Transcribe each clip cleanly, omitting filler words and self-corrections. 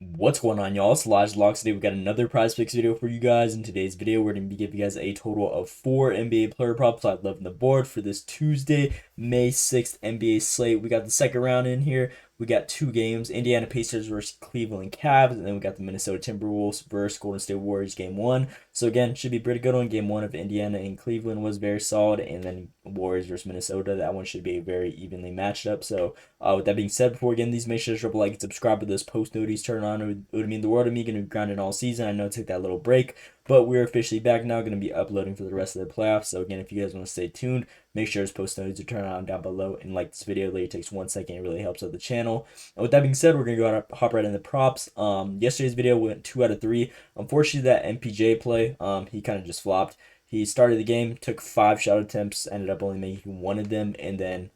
What's going on, y'all? It's Elijah Locks. Today we got another prize picks video for you guys. In today's video, we're going to be giving you guys a total of 4 NBA player props I'd love on the board for this Tuesday, May 6th NBA slate. We got the second round in here. We got 2 games, Indiana Pacers versus Cleveland Cavs, and then we got the Minnesota Timberwolves versus Golden State Warriors game 1. So again, should be pretty good on game 1 of Indiana and Cleveland was very solid, and then Warriors versus Minnesota, that one should be very evenly matched up. So with that being said, before we get into these, make sure to drop a like and subscribe to those post notifications, turn on. It would mean the world to me. Going to be grinding all season. I know it took that little break, but we're officially back now. Going to be uploading for the rest of the playoffs. So again, if you guys want to stay tuned, make sure those post notifications are turned on down below and like this video. It takes 1 second. It really helps out the channel. And with that being said, we're going to go hop right into props. Yesterday's video went 2 out of 3. Unfortunately, that MPJ play, he kind of just flopped. He started the game, took 5 shot attempts, ended up only making 1 of them, and then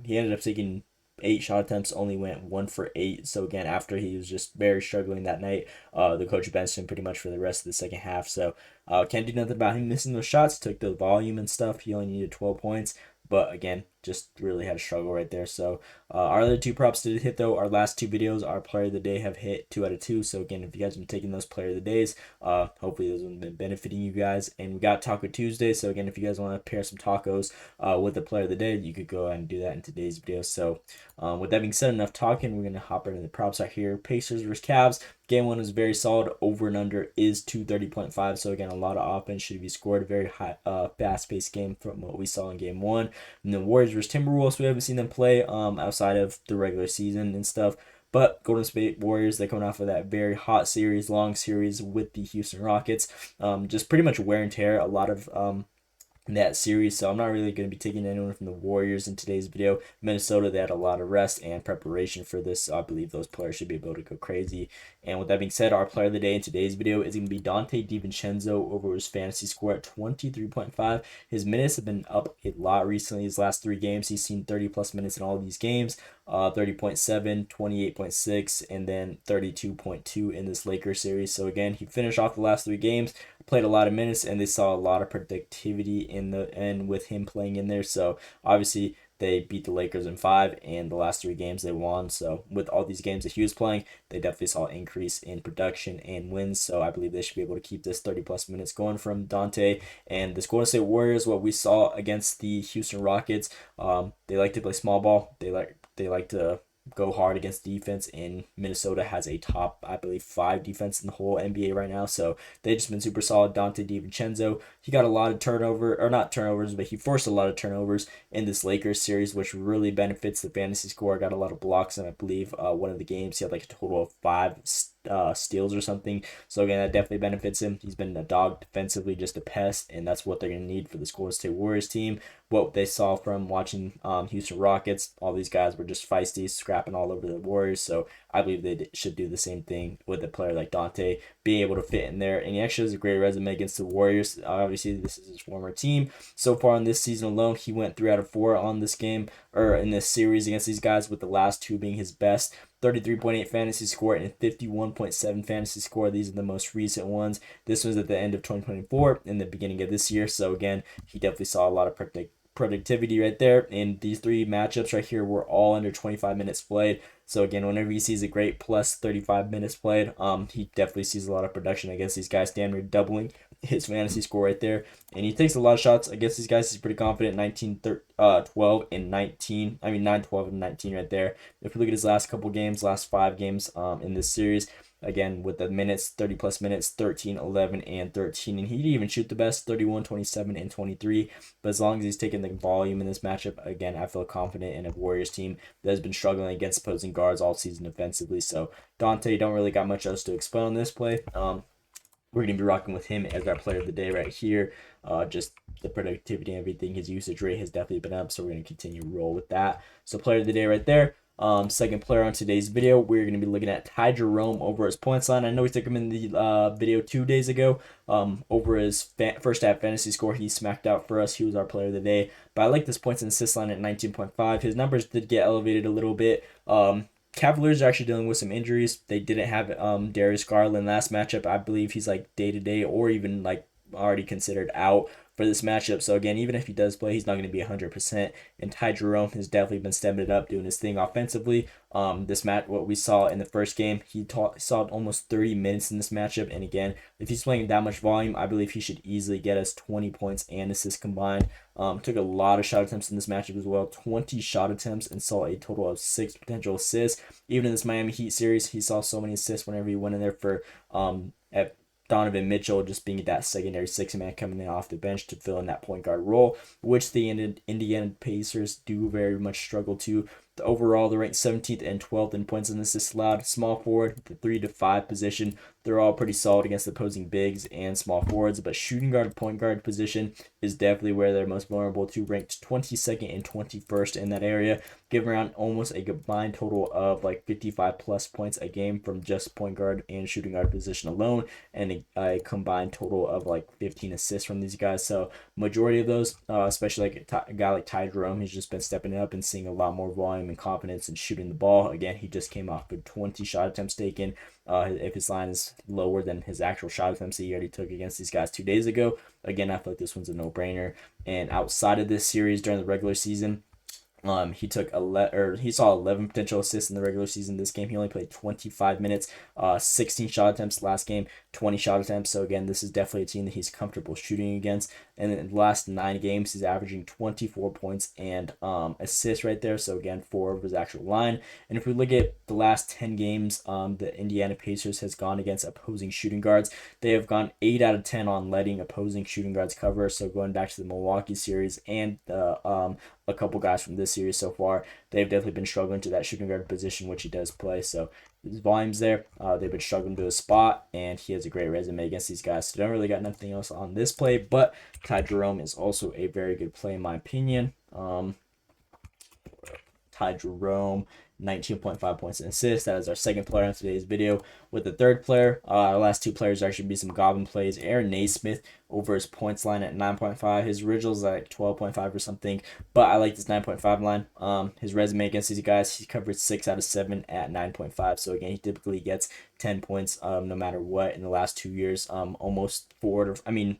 he ended up taking 8 shot attempts, only went 1 for 8. So again, after he was just very struggling that night, the coach benched him pretty much for the rest of the second half. So can't do nothing about him missing those shots. Took the volume and stuff. He only needed 12 points. But again, just really had a struggle right there. So our other 2 props did hit though. Our last 2 videos, our player of the day have hit 2 out of 2. So again, if you guys have been taking those player of the days, hopefully those have been benefiting you guys. And we got Taco Tuesday. So again, if you guys want to pair some tacos with the player of the day, you could go ahead and do that in today's video. So with that being said, enough talking. We're gonna hop right into the props right here. Pacers versus Cavs. Game 1 was very solid. Over and under is 230.5. So again, a lot of offense should be scored. A very high, fast-paced game from what we saw in game 1. And then Warriors versus Timberwolves, we haven't seen them play outside of the regular season and stuff. But Golden State Warriors, they're coming off of that very hot series, long series with the Houston Rockets. Just pretty much wear and tear. A lot of that series. So I'm not really going to be taking anyone from the Warriors in today's video. Minnesota, they had a lot of rest and preparation for this. So I believe those players should be able to go crazy. And with that being said, our player of the day in today's video is going to be Donte DiVincenzo over his fantasy score at 23.5. His minutes have been up a lot recently. His last 3 games, he's seen 30 plus minutes in all of these games. 30.7, 28.6, and then 32.2 in this Lakers series. So again, he finished off the last 3 games, played a lot of minutes, and they saw a lot of productivity in the end with him playing in there. So obviously they beat the Lakers in 5, and the last 3 games they won. So with all these games that he was playing, they definitely saw an increase in production and wins. So I believe they should be able to keep this 30 plus minutes going from Donte. And this Golden State Warriors, what we saw against the Houston Rockets, they like to play small ball. They like to go hard against defense, and Minnesota has a top, I believe, 5 defense in the whole NBA right now. So they've just been super solid. Donte DiVincenzo, he got a lot of turnover, or not turnovers, but he forced a lot of turnovers in this Lakers series, which really benefits the fantasy score. Got a lot of blocks, and I believe one of the games he had like a total of 5 steals or something. So again, that definitely benefits him. He's been a dog defensively, just a pest, and that's what they're going to need for this Golden State Warriors team. What they saw from watching Houston Rockets, all these guys were just feisty, scrapping all over the Warriors. So I believe they should do the same thing with a player like Donte, being able to fit in there. And he actually has a great resume against the Warriors. Obviously, this is his former team. So far in this season alone, he went 3 out of 4 on this game, or in this series against these guys, with the last 2 being his best. 33.8 fantasy score and 51.7 fantasy score. These are the most recent ones. This was at the end of 2024 and the beginning of this year. So again, he definitely saw a lot of productivity right there. And these 3 matchups right here were all under 25 minutes played. So again, whenever he sees a great plus 35 minutes played, he definitely sees a lot of production against these guys, damn near doubling his fantasy score right there. And he takes a lot of shots against these guys. He's pretty confident. 12 and 19. I mean 9, 12 and 19 right there. If we look at his last couple games, last 5 games in this series, again with the minutes, 30 plus minutes, 13, 11, and 13. And he didn't even shoot the best, 31, 27, and 23. But as long as he's taking the volume in this matchup, again, I feel confident in a Warriors team that has been struggling against opposing guards all season defensively. So Donte, don't really got much else to explain on this play. We're going to be rocking with him as our player of the day right here. Just the productivity and everything. His usage rate has definitely been up, so we're going to continue to roll with that. So player of the day right there. Second player on today's video, we're going to be looking at Jerome over his points line. I know we took him in the video 2 days ago. Over his first half fantasy score, he smacked out for us. He was our player of the day. But I like this points and assist line at 19.5. His numbers did get elevated a little bit. Cavaliers are actually dealing with some injuries. They didn't have Darius Garland last matchup. I believe he's like day-to-day or even like already considered out for this matchup. So again, even if he does play, he's not going to be 100%. And Ty Jerome has definitely been stepping it up, doing his thing offensively. This match, what we saw in the first game, he saw almost 30 minutes in this matchup. And again, if he's playing that much volume, I believe he should easily get us 20 points and assists combined. Took a lot of shot attempts in this matchup as well, 20 shot attempts, and saw a total of 6 potential assists. Even in this Miami Heat series, he saw so many assists whenever he went in there for at Donovan Mitchell just being that secondary six-man coming in off the bench to fill in that point guard role, which the Indiana Pacers do very much struggle to. Overall, they're ranked 17th and 12th in points and assists allowed. Small forward, the 3 to 5 position, they're all pretty solid against opposing bigs and small forwards, but shooting guard, point guard position is definitely where they're most vulnerable to, ranked 22nd and 21st in that area, giving around almost a combined total of like 55 plus points a game from just point guard and shooting guard position alone, and a combined total of like 15 assists from these guys. So majority of those, especially like a guy like Ty Jerome, he's just been stepping up and seeing a lot more volume and confidence in shooting the ball. Again, he just came off with 20 shot attempts taken. If his line is lower than his actual shot attempts he already took against these guys 2 days ago, again, I feel like this one's a no-brainer. And outside of this series during the regular season, he saw 11 potential assists in the regular season. This game, he only played 25 minutes, 16 shot attempts last game, 20 shot attempts. So again, this is definitely a team that he's comfortable shooting against. And in the last 9 games, he's averaging 24 points and assists right there. So again, 4 of his actual line. And if we look at the last 10 games, the Indiana Pacers has gone against opposing shooting guards. They have gone 8 out of 10 on letting opposing shooting guards cover. So going back to the Milwaukee series and a couple guys from this series so far, they've definitely been struggling to that shooting guard position, which he does play. So his volume's there. They've been struggling to a spot, and he has a great resume against these guys. So don't really got nothing else on this play, but Ty Jerome is also a very good play in my opinion. Ty Jerome, 19.5 points and assists. That is our second player in today's video. With the third player, our last 2 players actually be some goblin plays. Nesmith over his points line at 9.5. His original's like 12.5 or something, but I like this 9.5 line. His resume against these guys, he covered 6 out of 7 at 9.5. So again, he typically gets 10 points no matter what in the last 2 years. Almost 4 to, I mean,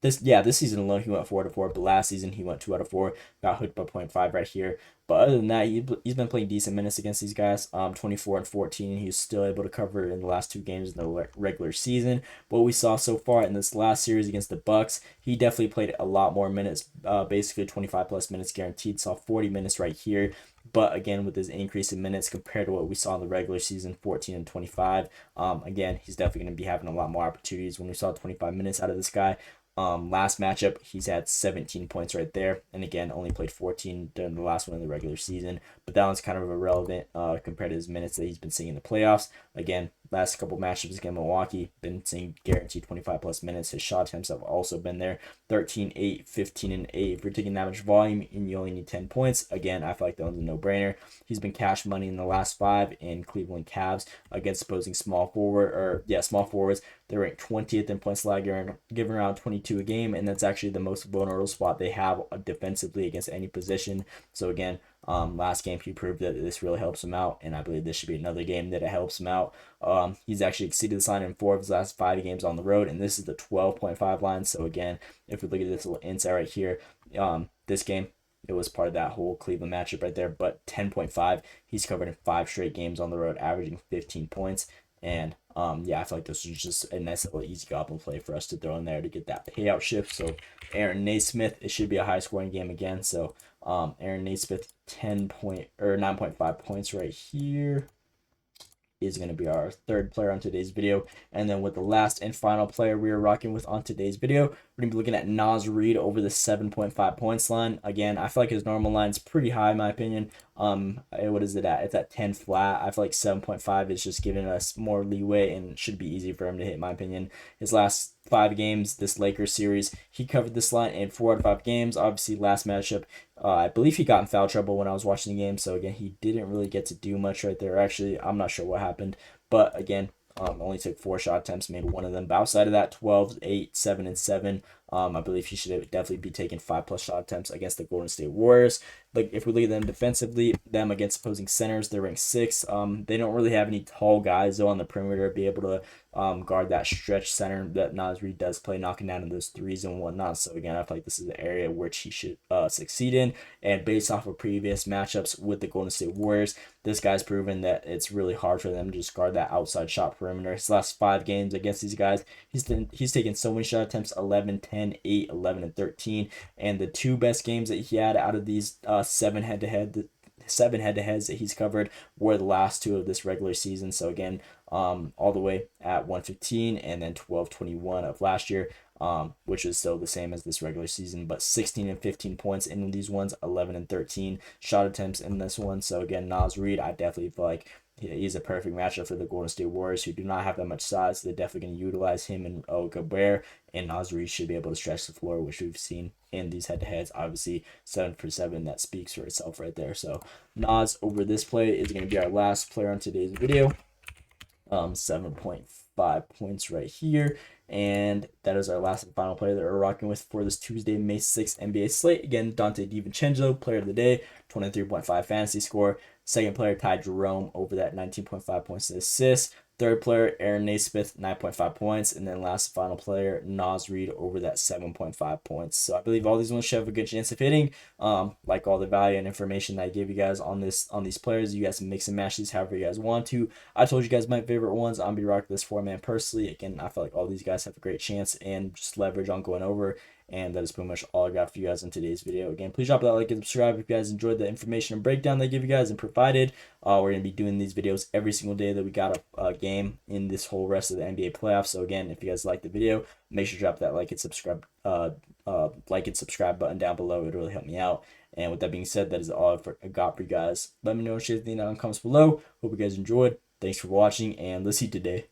this season alone he went 4 out of 4, but last season he went 2 out of 4, got hooked by 0.5 right here. But other than that, he's been playing decent minutes against these guys. 24 and 14, he's still able to cover in the last 2 games in the regular season. What we saw so far in this last series against the Bucks, he definitely played a lot more minutes, basically 25 plus minutes guaranteed. Saw 40 minutes right here. But again, with his increase in minutes compared to what we saw in the regular season, 14 and 25, again, he's definitely going to be having a lot more opportunities. When we saw 25 minutes out of this guy, last matchup, he's had 17 points right there, and again, only played 14 during the last one in the regular season, but that one's kind of irrelevant compared to his minutes that he's been seeing in the playoffs. Again, last couple matchups against Milwaukee, been seeing guaranteed 25 plus minutes. His shot attempts have also been there, 13, 8, 15, and 8. If you're taking that much volume and you only need 10 points, again, I feel like that one's a no-brainer. He's been cash money in the last 5 in Cleveland Cavs against opposing small forwards. They're ranked 20th in points allowed, giving around 22 a game, and that's actually the most vulnerable spot they have defensively against any position. So again, last game he proved that this really helps him out, and I believe this should be another game that it helps him out. He's actually exceeded this line in 4 of his last 5 games on the road, and this is the 12.5 line. So again, if we look at this little insight right here, this game, it was part of that whole Cleveland matchup right there, but 10.5, he's covered in 5 straight games on the road, averaging 15 points. And I feel like this was just a nice little easy goblin play for us to throw in there to get that payout shift. So Aaron Nesmith, it should be a high scoring game again. So Aaron Nesmith, 9.5 points right here is going to be our third player on today's video. And then with the last and final player we are rocking with on today's video, we're going to be looking at Naz Reid over the 7.5 points line. Again, I feel like his normal line is pretty high in my opinion. What is it at? It's at 10 flat. I feel like 7.5 is just giving us more leeway and should be easy for him to hit in my opinion. His last 5 games, this Lakers series, he covered this line in 4 out of 5 games. Obviously, last matchup, I believe he got in foul trouble when I was watching the game. So again, he didn't really get to do much right there. Actually, I'm not sure what happened. But again, only took 4 shot attempts, made 1 of them. But outside of that, 12, 8, 7, and 7. I believe he should definitely be taking 5+ shot attempts against the Golden State Warriors. Like if we look at them defensively, them against opposing centers, they're ranked 6th. They don't really have any tall guys though on the perimeter to be able to guard that stretch center that Naz Reid does play, knocking down those threes and whatnot. So again, I feel like this is the area which he should succeed in. And based off of previous matchups with the Golden State Warriors, this guy's proven that it's really hard for them to just guard that outside shot perimeter. His last 5 games against these guys, he's taken so many shot attempts: 11, 10, 8, 11, and 13. And the 2 best games that he had out of these 7 head-to-heads that he's covered were the last 2 of this regular season. So again, all the way at 115 and then 12-21 of last year, which is still the same as this regular season, but 16 and 15 points in these ones, 11 and 13 shot attempts in this one. So again, Naz Reid, I definitely feel like he's a perfect matchup for the Golden State Warriors, who do not have that much size. So they're definitely going to utilize him and Gobert, and Naz Reid should be able to stretch the floor, which we've seen in these head-to-heads. Obviously, 7 for 7, that speaks for itself right there. So Naz over this play is going to be our last player on today's video. 7.5 points right here. And that is our last and final player that we're rocking with for this Tuesday, May 6th NBA slate. Again, Donte DiVincenzo, player of the day, 23.5 fantasy score. Second player, Ty Jerome, over that 19.5 points and assists. Third player, Aaron Nesmith, 9.5 points. And then last and final player, Naz Reid, over that 7.5 points. So I believe all these ones should have a good chance of hitting. Like all the value and information that I gave you guys on these players, you guys can mix and match these however you guys want to. I told you guys my favorite ones. I'm be rocking this 4-man personally. Again, I feel like all these guys have a great chance and just leverage on going over. And that is pretty much all I got for you guys in today's video. Again, please drop that like and subscribe if you guys enjoyed the information and breakdown that I give you guys and provided. We're going to be doing these videos every single day that we got a game in this whole rest of the NBA playoffs. So again, if you guys like the video, make sure to drop that like and subscribe button down below. It would really help me out. And with that being said, that is all I got for you guys. Let me know what you think in the comments below. Hope you guys enjoyed. Thanks for watching, and let's see today.